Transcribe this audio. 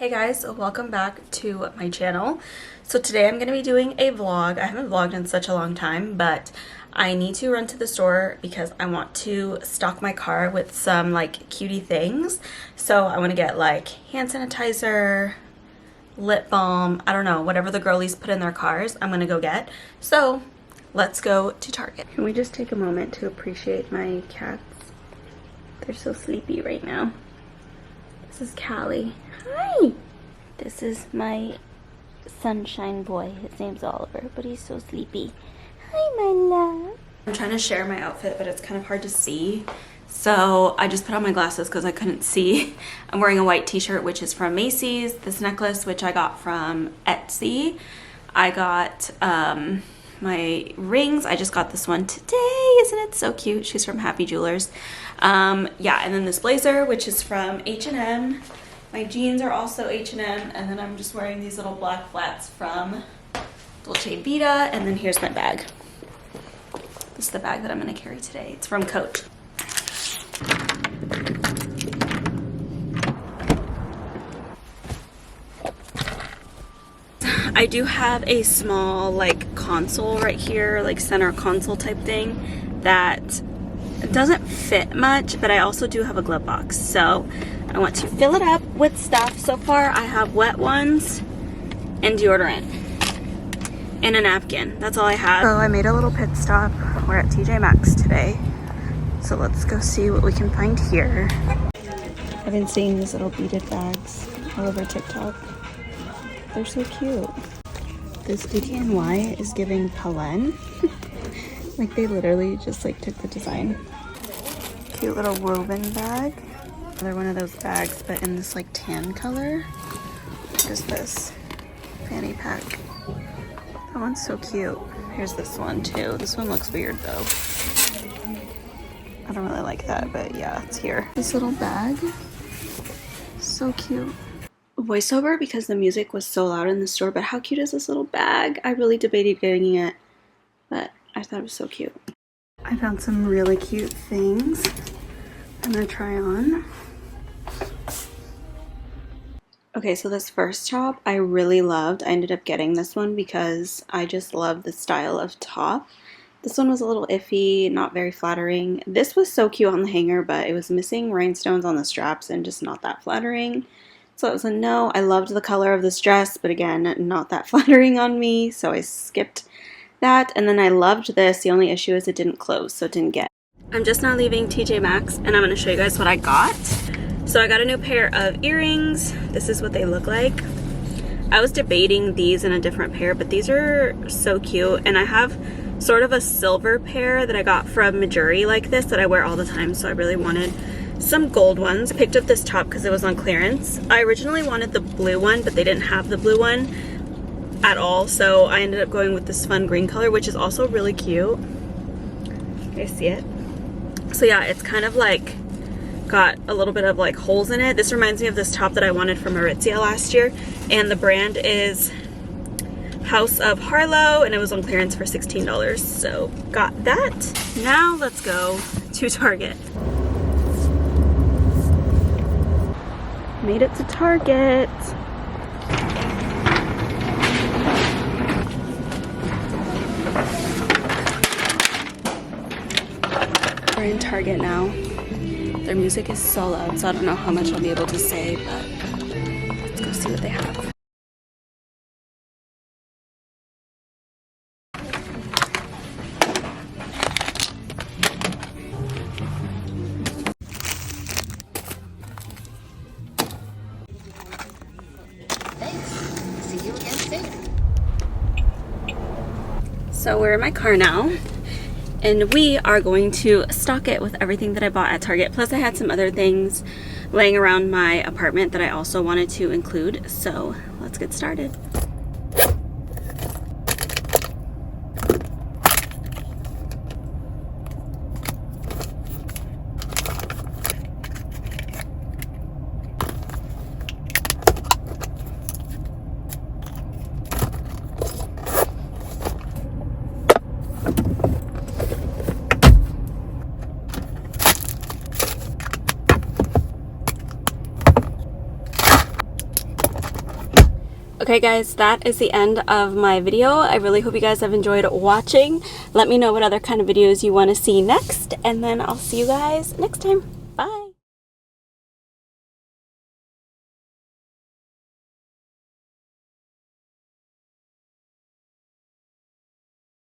Hey guys, welcome back to my channel. So today I'm going to be doing a vlog. I haven't vlogged in such a long time, but I need to run to the store because I want to stock my car with some like cutie things. So I want to get like hand sanitizer, lip balm, I don't know, whatever the girlies put in their cars, I'm going to go get. So let's go to Target. Can we just take a moment to appreciate my cats? They're so sleepy right now. This is Callie. Hi! This is my sunshine boy. His name's Oliver, but he's so sleepy. Hi, my love. I'm trying to share my outfit, but it's kind of hard to see. So I just put on my glasses because I couldn't see. I'm wearing a white t-shirt, which is from Macy's. This necklace, which I got from Etsy. I got my rings. I just got this one today. Isn't it so cute? She's from Happy Jewelers. Yeah, and then this blazer, which is from H&M. My jeans are also H&M, and then I'm just wearing these little black flats from Dolce Vita, and then here's my bag. This is the bag that I'm going to carry today. It's from Coach. I do have a small like console right here, like center console type thing that doesn't fit much, but I also do have a glove box, so I want to fill it up with stuff. So far I have wet ones and deodorant and a napkin. That's all I have. So I made a little pit stop. We're at TJ Maxx today, so let's go see what we can find here. I've been seeing these little beaded bags all over TikTok. They're so cute. This DKNY is giving Palen. Like they literally just like took the design. Cute little woven bag. Another one of those bags, but in this like tan color. What is this? Fanny pack. That one's so cute. Here's this one too. This one looks weird though. I don't really like that, but yeah, it's here. This little bag. So cute. Voiceover because the music was so loud in the store, but how cute is this little bag? I really debated getting it, but I thought it was so cute. I found some really cute things I'm gonna try on. Okay, so this first top I really loved. I ended up getting this one because I just love the style of top. This one was a little iffy, not very flattering. This was so cute on the hanger, but it was missing rhinestones on the straps and just not that flattering. So it was a no. I loved the color of this dress, but again, not that flattering on me, so I skipped that. And then I loved this. The only issue is it didn't close, so it didn't get. I'm just now leaving TJ Maxx, and I'm going to show you guys what I got. So I got a new pair of earrings. This is what they look like. I was debating these in a different pair, but these are so cute. And I have sort of a silver pair that I got from Majuri like this that I wear all the time, so I really wanted some gold ones. I picked up this top because it was on clearance. I originally wanted the blue one, but they didn't have the blue one at all, so I ended up going with this fun green color, which is also really cute. You guys see it? So yeah, it's kind of like got a little bit of like holes in it. This reminds me of this top that I wanted from Aritzia last year, and the brand is House of Harlow, and it was on clearance for $16, so got that. Now let's go to Target. Made it to Target. We're in Target now. Their music is so loud, so I don't know how much I'll be able to say, but let's go see what they have. So we're in my car now, and we are going to stock it with everything that I bought at Target. Plus I had some other things laying around my apartment that I also wanted to include. So let's get started. Okay guys, that is the end of my video. I really hope you guys have enjoyed watching. Let me know what other kind of videos you want to see next, and then I'll see you guys next time. Bye!